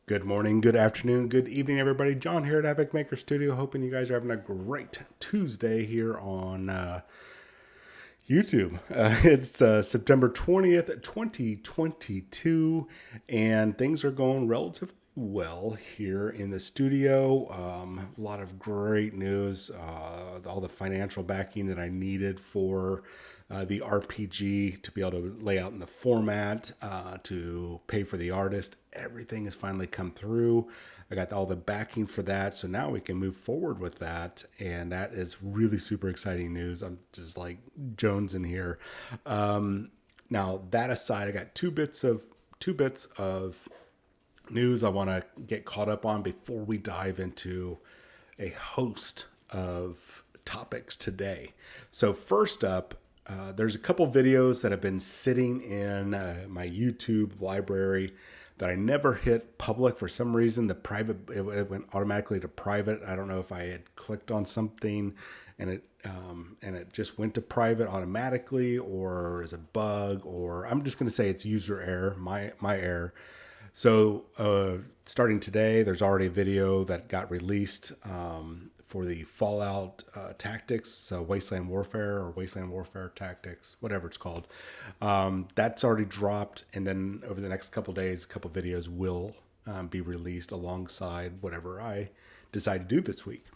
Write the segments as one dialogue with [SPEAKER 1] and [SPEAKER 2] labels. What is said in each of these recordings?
[SPEAKER 1] Good morning, good afternoon, good evening, everybody. John here at Havoc Maker Studio. Hoping you guys are having a great Tuesday here on YouTube. It's September 20th, 2022, and things are going relatively well here in the studio. A lot of great news, all the financial backing that I needed for the RPG to be able to lay out in the format, to pay for the artist. Everything has finally come through. I got all the backing for that. So now we can move forward with that. And that is really super exciting news. I'm just like Jones in here. Now that aside, I got two bits of news I want to get caught up on before we dive into a host of topics today. So first up, there's a couple videos that have been sitting in my YouTube library that I never hit public for some reason. It went automatically to private. I don't know if I had clicked on something and it just went to private automatically, or is a bug, or I'm just going to say it's user error, my error. So starting today, there's already a video that got released for the Fallout tactics, so Wasteland Warfare or Wasteland Warfare Tactics, whatever it's called. That's already dropped, and then over the next couple days, a couple videos will be released alongside whatever I decide to do this week.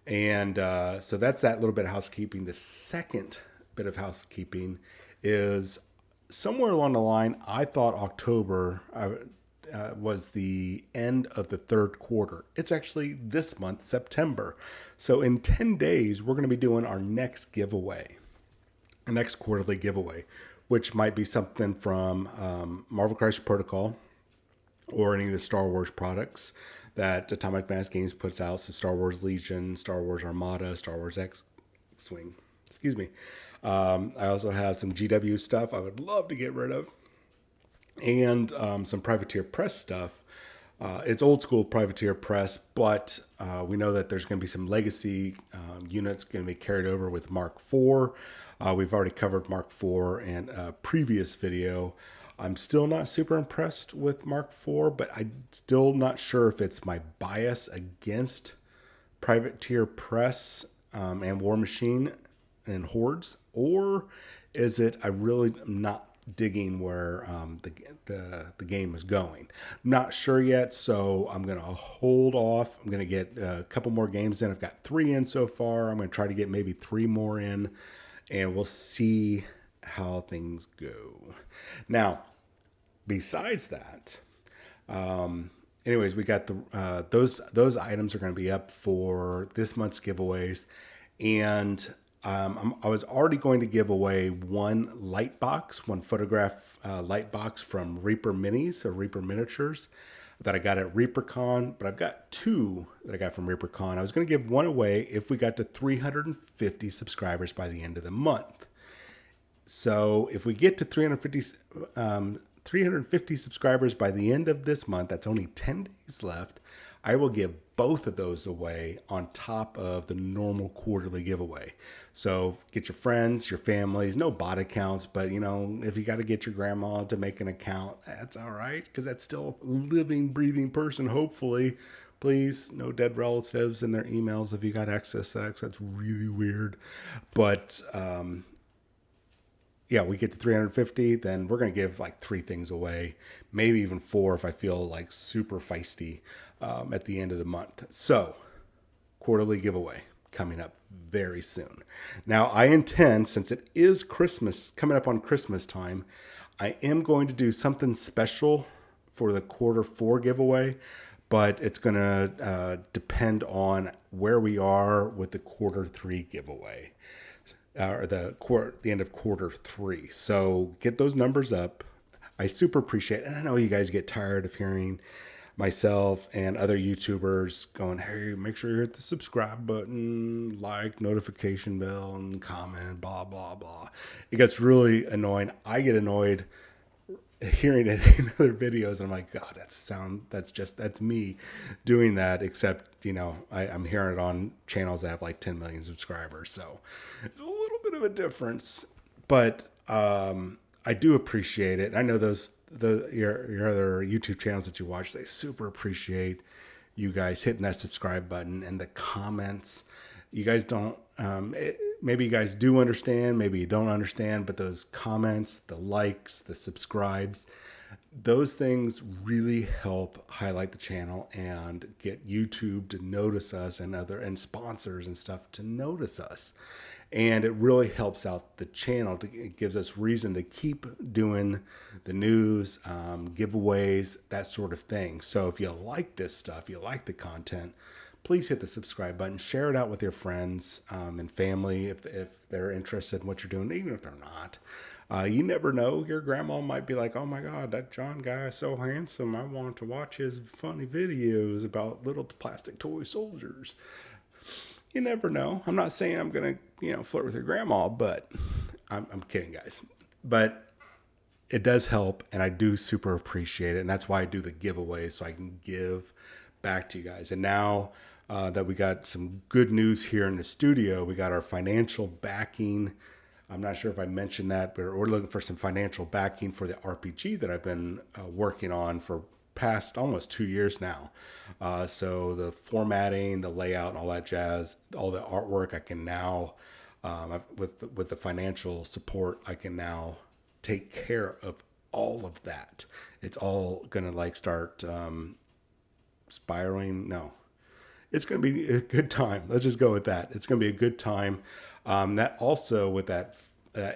[SPEAKER 1] And so that's that little bit of housekeeping. The second bit of housekeeping is somewhere along the line, I thought October was the end of the third quarter. It's actually this month, September. So in 10 days, we're going to be doing our next giveaway, our next quarterly giveaway, which might be something from Marvel Crisis Protocol or any of the Star Wars products that Atomic Mass Games puts out. So Star Wars Legion, Star Wars Armada, Star Wars X-Wing. Excuse me. I also have some GW stuff I would love to get rid of, and some Privateer Press stuff. It's old school Privateer Press, but we know that there's going to be some legacy units going to be carried over with Mark IV. We've already covered Mark IV in a previous video. I'm still not super impressed with Mark IV, but I'm still not sure if it's my bias against Privateer Press and War Machine and Hordes, or is it I really am not digging where the game is going. Not sure yet, so I'm going to hold off. I'm going to get a couple more games in. I've got 3 in so far. I'm going to try to get maybe 3 more in, and we'll see how things go. Now, besides that, anyways, we got the those items are going to be up for this month's giveaways, and I was already going to give away one photograph light box from Reaper Minis or Reaper Miniatures that I got at ReaperCon, but I've got 2 that I got from ReaperCon. I was going to give one away if we got to 350 subscribers by the end of the month. So if we get to 350 subscribers by the end of this month, that's only 10 days left, I will give both of those away on top of the normal quarterly giveaway. So get your friends, your families, no bot accounts, but if you got to get your grandma to make an account, that's all right, because that's still a living, breathing person, hopefully. Please, no dead relatives in their emails if you got access to that, 'cause that's really weird. But yeah, we get to 350, then we're going to give like 3 things away, maybe even 4 if I feel like super feisty at the end of the month. So, quarterly giveaway coming up very soon. Now, I intend, since it is Christmas, coming up on Christmas time, I am going to do something special for the quarter 4 giveaway, but it's going to depend on where we are with the quarter 3 giveaway. Or the end of quarter 3. So get those numbers up. I super appreciate it. And I know you guys get tired of hearing myself and other YouTubers going, hey, make sure you hit the subscribe button, like, notification bell, and comment, blah, blah, blah. It gets really annoying. I get annoyed hearing it in other videos, and I'm like, God, that's me doing that, except I'm hearing it on channels that have like 10 million subscribers, so it's a little bit of a difference, but I do appreciate it. I know those your other YouTube channels that you watch. They super appreciate you guys hitting that subscribe button and the comments. You guys don't, maybe you guys do understand, maybe you don't understand, but those comments, the likes, the subscribes, those things really help highlight the channel and get YouTube to notice us, and sponsors and stuff to notice us. And it really helps out the channel. It gives us reason to keep doing the news, giveaways, that sort of thing. So if you like this stuff, you like the content, please hit the subscribe button, share it out with your friends and family if they're interested in what you're doing, even if they're not. You never know. Your grandma might be like, oh my God, that John guy is so handsome. I want to watch his funny videos about little plastic toy soldiers. You never know. I'm not saying I'm going to, flirt with your grandma, but I'm kidding, guys. But it does help, and I do super appreciate it. And that's why I do the giveaway, so I can give back to you guys. And now that we got some good news here in the studio, we got our financial backing. I'm not sure if I mentioned that, but we're looking for some financial backing for the RPG that I've been working on for past almost 2 years now. So the formatting, the layout, and all that jazz, all the artwork, I can now, with the financial support, I can now take care of all of that. It's all gonna start spiraling. No, it's gonna be a good time. Let's just go with that. It's gonna be a good time. That also, with that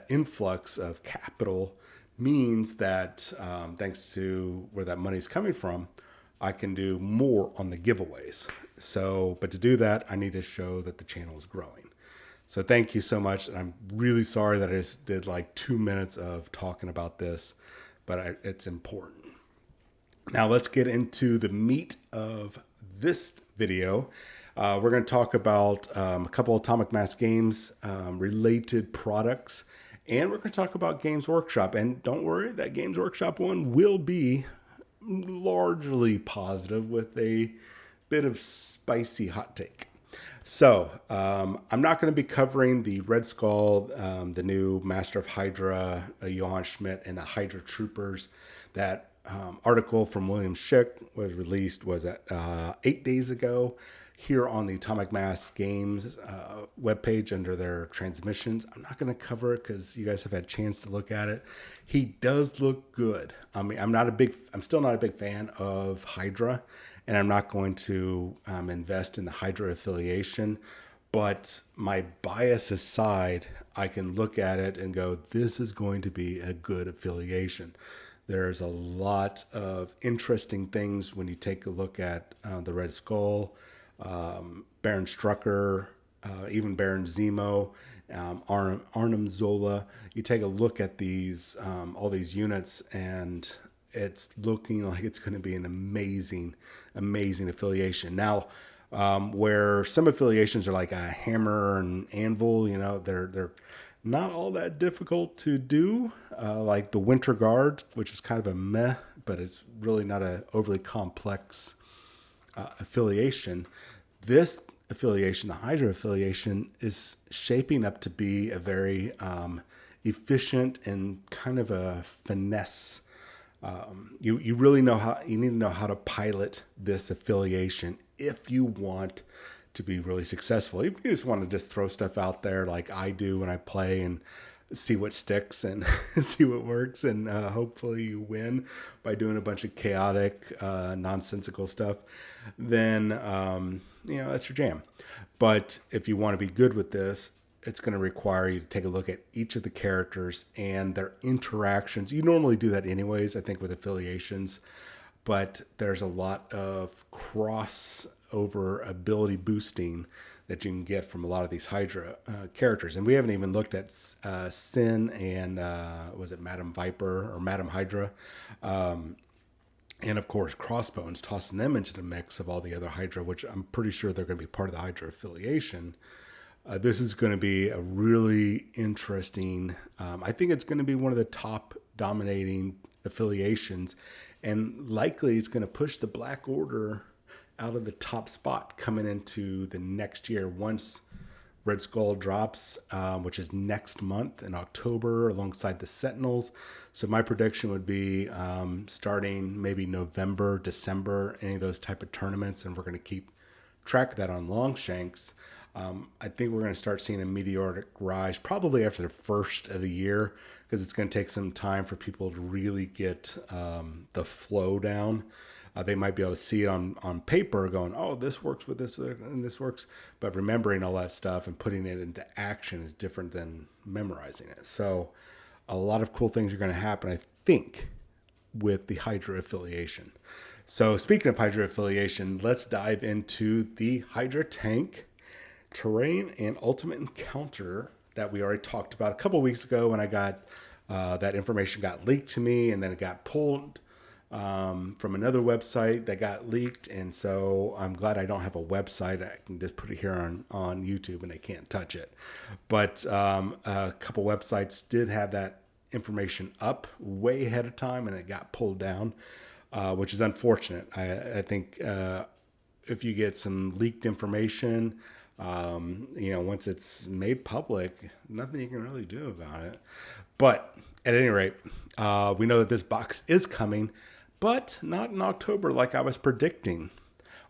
[SPEAKER 1] influx of capital, means that thanks to where that money's coming from, I can do more on the giveaways. So, but to do that, I need to show that the channel is growing. So thank you so much. And I'm really sorry that I just did 2 minutes of talking about this, but it's important. Now let's get into the meat of this video. We're going to talk about a couple Atomic Mass Games related products, and we're going to talk about Games Workshop. And don't worry, that Games Workshop one will be largely positive with a bit of spicy hot take. So I'm not going to be covering the Red Skull, the new Master of Hydra, Johann Schmidt, and the Hydra Troopers. That article from William Schick was released, 8 days ago, here on the Atomic Mass Games webpage under their transmissions. I'm not going to cover it because you guys have had a chance to look at it. He does look good. I mean, I'm still not a big fan of Hydra, and I'm not going to invest in the Hydra affiliation. But my bias aside, I can look at it and go, this is going to be a good affiliation. There's a lot of interesting things when you take a look at the Red Skull, Baron Strucker, even Baron Zemo, Arnim Zola. You take a look at these, all these units, and it's looking like it's going to be an amazing affiliation. Now, where some affiliations are like a hammer and anvil, they're not all that difficult to do. Like the Winter Guard, which is kind of a meh, but it's really not a overly complex affiliation. This affiliation, the Hydra affiliation, is shaping up to be a very efficient and kind of a finesse. You really need to know how to pilot this affiliation if you want to be really successful. If you just want to just throw stuff out there like I do when I play and see what sticks and see what works, and hopefully you win by doing a bunch of chaotic, nonsensical stuff, then that's your jam. But if you want to be good with this, it's going to require you to take a look at each of the characters and their interactions. You normally do that anyways, I think, with affiliations, but there's a lot of crossover ability boosting that you can get from a lot of these Hydra characters. And we haven't even looked at Sin and, was it Madam Viper or Madam Hydra? And of course, Crossbones, tossing them into the mix of all the other Hydra, which I'm pretty sure they're going to be part of the Hydra affiliation. This is going to be a really interesting, I think it's going to be one of the top dominating affiliations, and likely it's going to push the Black Order out of the top spot coming into the next year once Red Skull drops, which is next month in October, alongside the Sentinels. So my prediction would be starting maybe November, December, any of those type of tournaments, and we're going to keep track of that on Longshanks. I think we're going to start seeing a meteoric rise probably after the first of the year, because it's going to take some time for people to really get the flow down. They might be able to see it on paper going, oh, this works with this and this works. But remembering all that stuff and putting it into action is different than memorizing it. So a lot of cool things are going to happen, I think, with the Hydra affiliation. So speaking of Hydra affiliation, let's dive into the Hydra tank terrain and ultimate encounter that we already talked about a couple of weeks ago when I got that information got leaked to me, and then it got pulled from another website that got leaked. And so I'm glad I don't have a website. I can just put it here on YouTube and they can't touch it. But a couple websites did have that information up way ahead of time, and it got pulled down, which is unfortunate. I think if you get some leaked information, once it's made public, nothing you can really do about it. But at any rate, we know that this box is coming, but not in October like I was predicting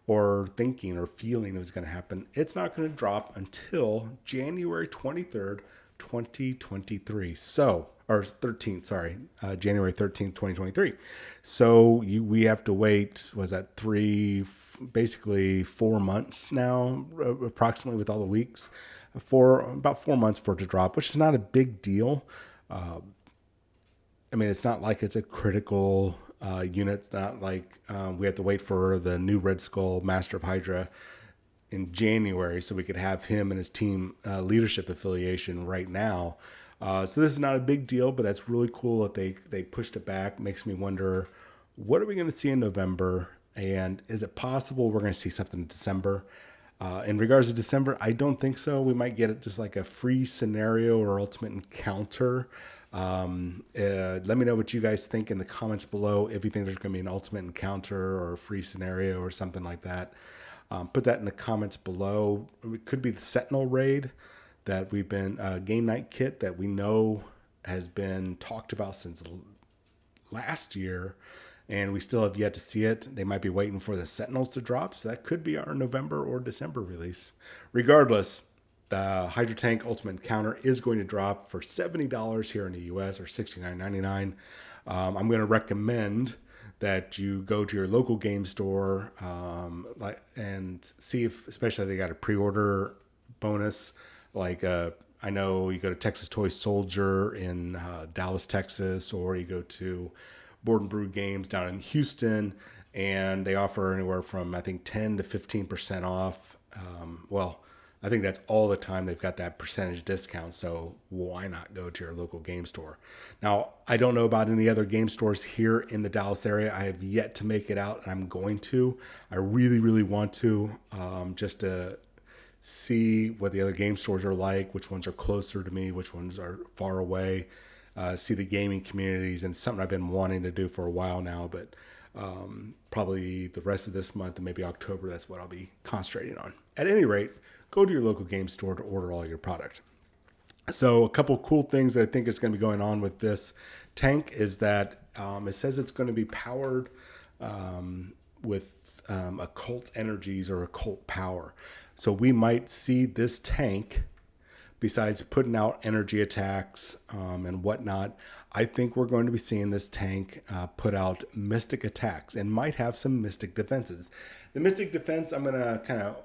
[SPEAKER 1] or thinking or feeling it was going to happen. It's not going to drop until January 23rd, 2023. So, or 13th, sorry, January 13th, 2023. So we have to wait, was that basically 4 months now, approximately with all the weeks, for about 4 months for it to drop, which is not a big deal. I mean, it's not like it's a critical unit. It's not like we have to wait for the new Red Skull Master of Hydra in January so we could have him and his team leadership affiliation right now. So this is not a big deal, but that's really cool that they pushed it back. Makes me wonder, what are we going to see in November? And is it possible we're going to see something in December? In regards to December, I don't think so. We might get it just like a free scenario or ultimate encounter. Let me know what you guys think in the comments below. If you think there's going to be an ultimate encounter or a free scenario or something like that, put that in the comments below. It could be the Sentinel raid that we've been game night kit that we know has been talked about since last year, and we still have yet to see it. They might be waiting for the Sentinels to drop, so that could be our November or December release. Regardless, the Hydra Tank Ultimate Encounter is going to drop for $70 here in the US, or $69.99. I'm going to recommend that you go to your local game store and see if, especially if they got a pre-order bonus. Like I know you go to Texas Toy Soldier in Dallas, Texas, or you go to Board and Brew Games down in Houston, and they offer anywhere from, I think, 10 to 15% off. I think that's all the time they've got that percentage discount, so why not go to your local game store? Now, I don't know about any other game stores here in the Dallas area. I have yet to make it out, and I'm going to. I really, really want to, just to see what the other game stores are like, which ones are closer to me, which ones are far away, see the gaming communities, and something I've been wanting to do for a while now, but probably the rest of this month and maybe October, that's what I'll be concentrating on. At any rate, go to your local game store to order all your product. So a couple cool things that I think is going to be going on with this tank is that it says it's going to be powered with occult energies or occult power. So we might see this tank, besides putting out energy attacks and whatnot, I think we're going to be seeing this tank put out mystic attacks and might have some mystic defenses. The mystic defense I'm going to kind of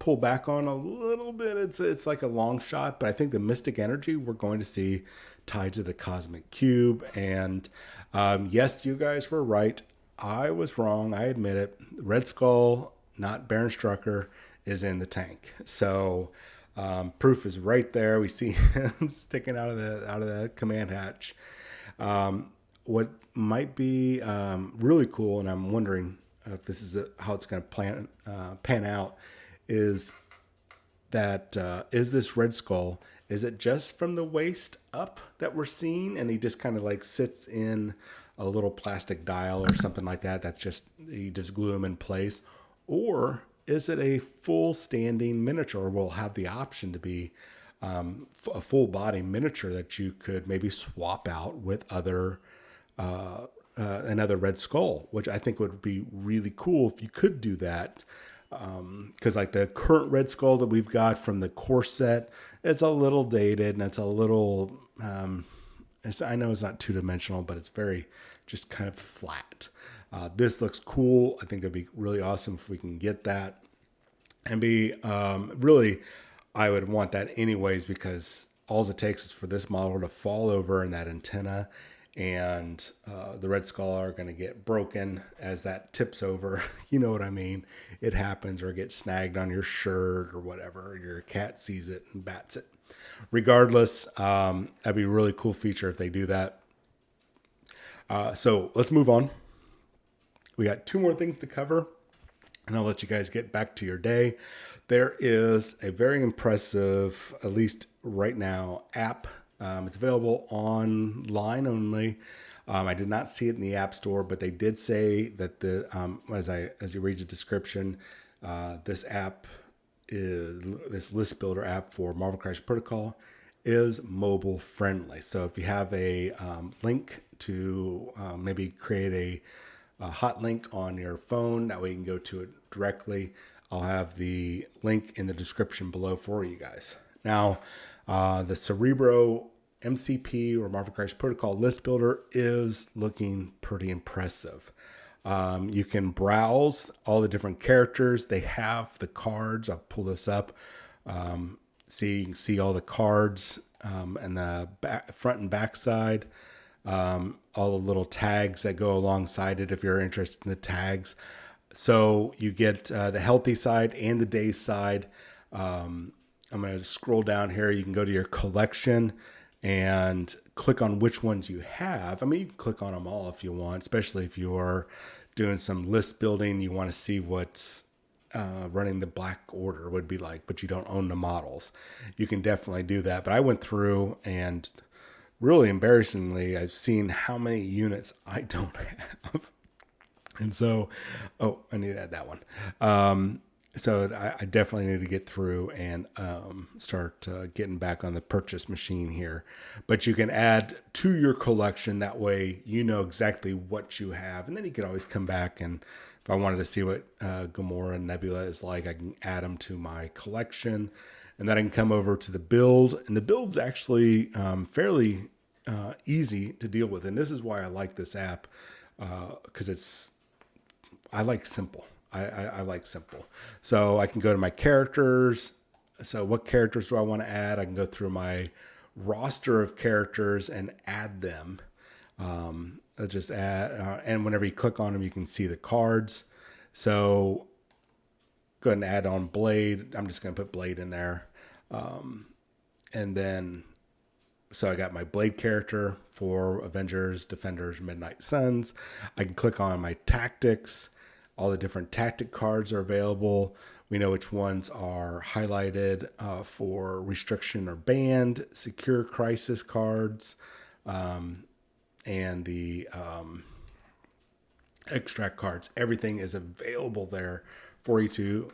[SPEAKER 1] pull back on a little bit. It's like a long shot, but I think the mystic energy we're going to see tied to the cosmic cube. And yes, you guys were right. I was wrong. I admit it. Red Skull, not Baron Strucker, is in the tank. So proof is right there. We see him sticking out of the command hatch. What might be really cool, and I'm wondering if this is how it's going to pan out, is that is this Red Skull, is it just from the waist up that we're seeing, and he just kind of like sits in a little plastic dial or something like that, that's just, you just glue him in place? Or is it a full standing miniature, or will have the option to be a full body miniature that you could maybe swap out with another Red Skull, which I think would be really cool if you could do that. Because like the current Red Skull that we've got from the core set, it's a little dated and it's a little, I know it's not two dimensional, but it's very just kind of flat. This looks cool. I think it'd be really awesome if we can get that and be really, I would want that anyways, because all it takes is for this model to fall over in that antenna, and the Red Skull are going to get broken as that tips over. You know what I mean? It happens, or get snagged on your shirt or whatever. Your cat sees it and bats it. Regardless, that'd be a really cool feature if they do that. So let's move on. We got two more things to cover, and I'll let you guys get back to your day. There is a very impressive, at least right now, app. It's available online only. I did not see it in the App Store, but they did say that as you read the description, this list builder app for Marvel Crisis Protocol is mobile friendly. So if you have a link to maybe create a hot link on your phone, that way you can go to it directly. I'll have the link in the description below for you guys. Now, the Cerebro MCP or Marvel Crisis Protocol list builder is looking pretty impressive. You can browse all the different characters. They have the cards. I'll pull this up. You can see all the cards and the front and back side. All the little tags that go alongside it if you're interested in the tags. So you get the healthy side and the day side. I'm going to scroll down here. You can go to your collection and click on which ones you have. I mean, you can click on them all if you want, especially if you're doing some list building. You want to see what running the Black Order would be like, but you don't own the models. You can definitely do that. But I went through, and really embarrassingly, I've seen how many units I don't have. And so, I need to add that one. So I definitely need to get through and start getting back on the purchase machine here. But you can add to your collection. That way you know exactly what you have. And then you can always come back, and if I wanted to see what Gamora and Nebula is like, I can add them to my collection. And then I can come over to the build. And the build's actually fairly easy to deal with. And this is why I like this app, because I like simple. I like simple. So I can go to my characters. So what characters do I want to add? I can go through my roster of characters and add them. I'll just add, and whenever you click on them, you can see the cards. So go ahead and add on Blade. I'm just going to put Blade in there. And then, so I got my Blade character for Avengers, Defenders, Midnight Suns. I can click on my tactics. All the different tactic cards are available. We know which ones are highlighted for restriction or banned, secure crisis cards, and the extract cards. Everything is available there for you to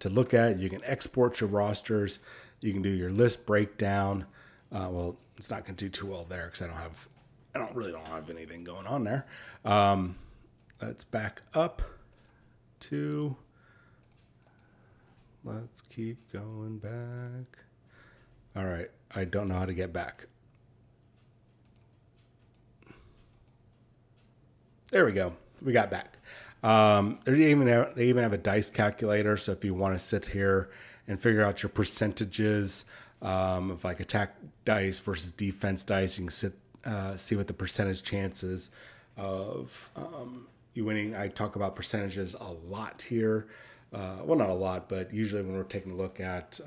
[SPEAKER 1] look at. You can export your rosters. You can do your list breakdown. Well, it's not going to do too well there because I don't really have anything going on there. Let's back up. Let's keep going back. All right. I don't know how to get back. There we go. We got back. They even have a dice calculator. So if you want to sit here and figure out your percentages of like attack dice versus defense dice, you can see what the percentage chances of you winning. I talk about percentages a lot here. Well, not a lot, but usually when we're taking a look at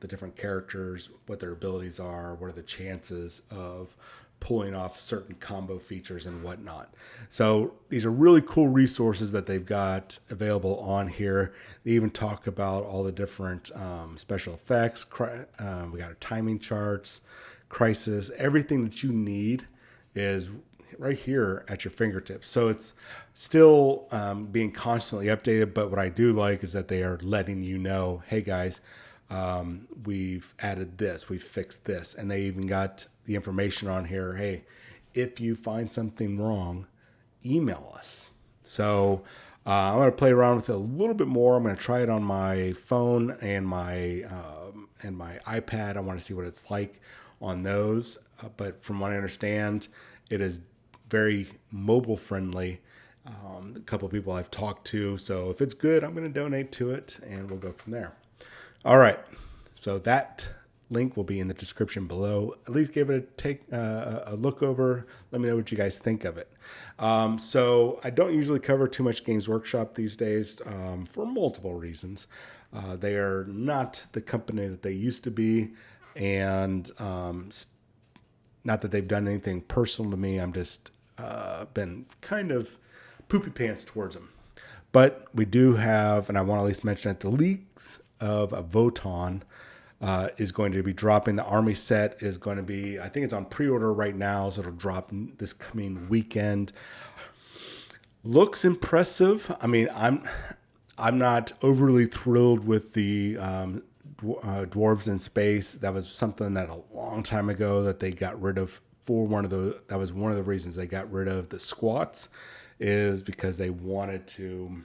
[SPEAKER 1] the different characters, what their abilities are, what are the chances of pulling off certain combo features and whatnot. So these are really cool resources that they've got available on here. They even talk about all the different special effects. We got our timing charts, crisis, everything that you need is right here at your fingertips. So it's still being constantly updated. But what I do like is that they are letting you know, hey guys, we've added this, we've fixed this. And they even got the information on here. Hey, if you find something wrong, email us. So I'm going to play around with it a little bit more. I'm going to try it on my phone and my iPad. I want to see what it's like on those. But from what I understand, it is very mobile friendly. A couple of people I've talked to. So if it's good, I'm going to donate to it and we'll go from there. All right. So that link will be in the description below. At least give it a look over. Let me know what you guys think of it. So I don't usually cover too much Games Workshop these days for multiple reasons. They are not the company that they used to be, and not that they've done anything personal to me. I'm just been kind of poopy pants towards them. But we do have, and I want to at least mention it, the leaks of a Voton is going to be dropping. The Army set is going to be, I think it's on pre-order right now, so it'll drop this coming weekend. Looks impressive. I mean, I'm not overly thrilled with the dwarves in space. That was something that a long time ago that they got rid of for one of the. That was one of the reasons they got rid of the squats, is because they wanted to.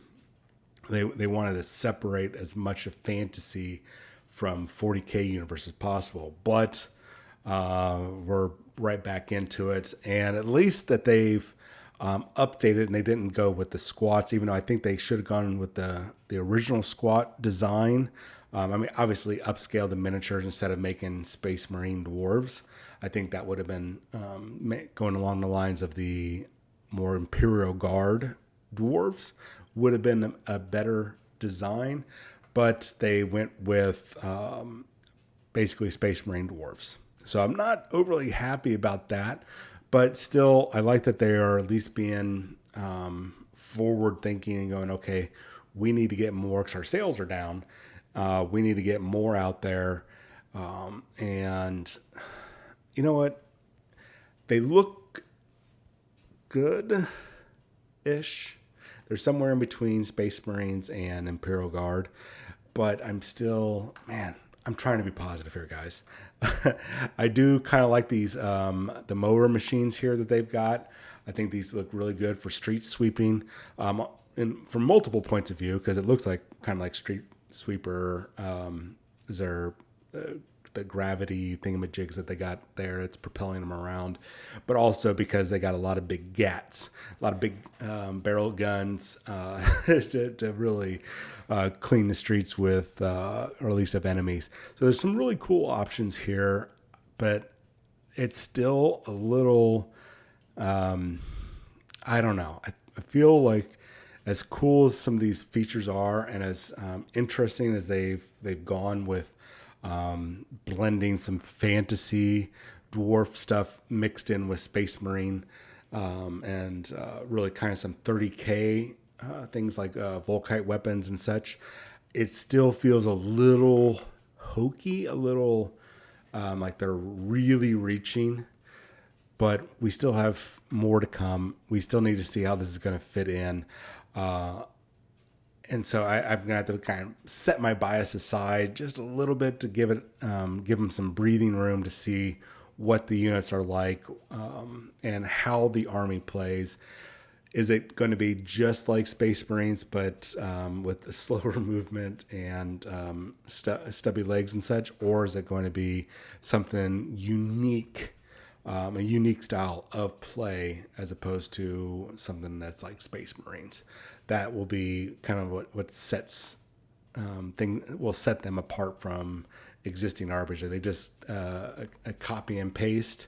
[SPEAKER 1] They wanted to separate as much of fantasy from 40K universe as possible, but we're right back into it. And at least that they've updated, and they didn't go with the squats, even though I think they should have gone with the original squat design. I mean, obviously upscale the miniatures instead of making Space Marine dwarves. I think that would have been going along the lines of the more Imperial Guard dwarves would have been a better design. But they went with basically Space Marine dwarves. So I'm not overly happy about that. But still, I like that they are at least being forward thinking and going, okay, we need to get more because our sales are down. We need to get more out there. And you know what? They look good-ish. They're somewhere in between Space Marines and Imperial Guard. But I'm still, man, I'm trying to be positive here, guys. I do kind of like these, the mower machines here that they've got. I think these look really good for street sweeping, and from multiple points of view, because it looks like kind of like street sweeper. Is there the gravity thingamajigs that they got there? It's propelling them around, but also because they got a lot of big gats, a lot of big barrel guns to really clean the streets with, or at least of enemies. So there's some really cool options here, but it's still a little, I don't know. I feel like as cool as some of these features are, and as interesting as they've gone with blending some fantasy dwarf stuff mixed in with Space Marine, and really kind of some 30K things like Volkite weapons and such, it still feels a little hokey, a little like they're really reaching. But we still have more to come. We still need to see how this is going to fit in. And so I'm going to have to kind of set my bias aside just a little bit to give them some breathing room to see what the units are like, and how the army plays. Is it going to be just like Space Marines, but with the slower movement and stubby legs and such? Or is it going to be something unique, a unique style of play as opposed to something that's like Space Marines? That will be kind of what sets will set them apart from existing armies. Are they just a copy and paste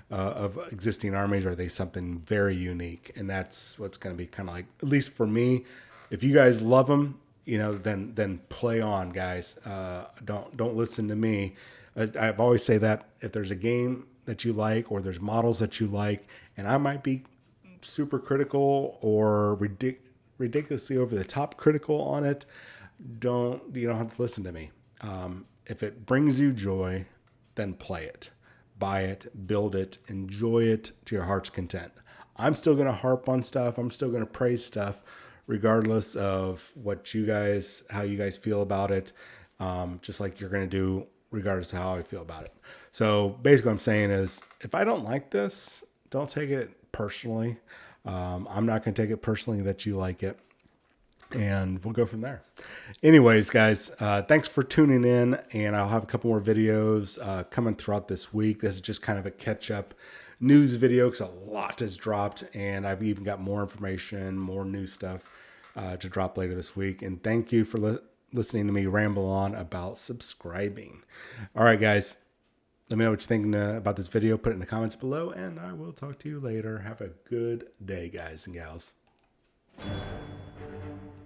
[SPEAKER 1] of existing armies, or are they something very unique? And that's what's going to be kind of like, at least for me. If you guys love them, then play on, guys. Don't listen to me. I've always say that if there's a game that you like, or there's models that you like, and I might be super critical or ridiculously over the top critical on it, you don't have to listen to me. If it brings you joy, then play it, buy it, build it, enjoy it to your heart's content. I'm still going to harp on stuff. I'm still going to praise stuff, regardless of what you guys, how you guys feel about it. Just like you're going to do, regardless of how I feel about it. So basically, what I'm saying is, if I don't like this, don't take it personally. I'm not going to take it personally that you like it, and we'll go from there. Anyways, guys, thanks for tuning in, and I'll have a couple more videos coming throughout this week. This is just kind of a catch-up news video because a lot has dropped, and I've even got more information, more new stuff to drop later this week. And thank you for listening to me ramble on about subscribing. All right, guys. Let me know what you're thinking about this video. Put it in the comments below, and I will talk to you later. Have a good day, guys and gals.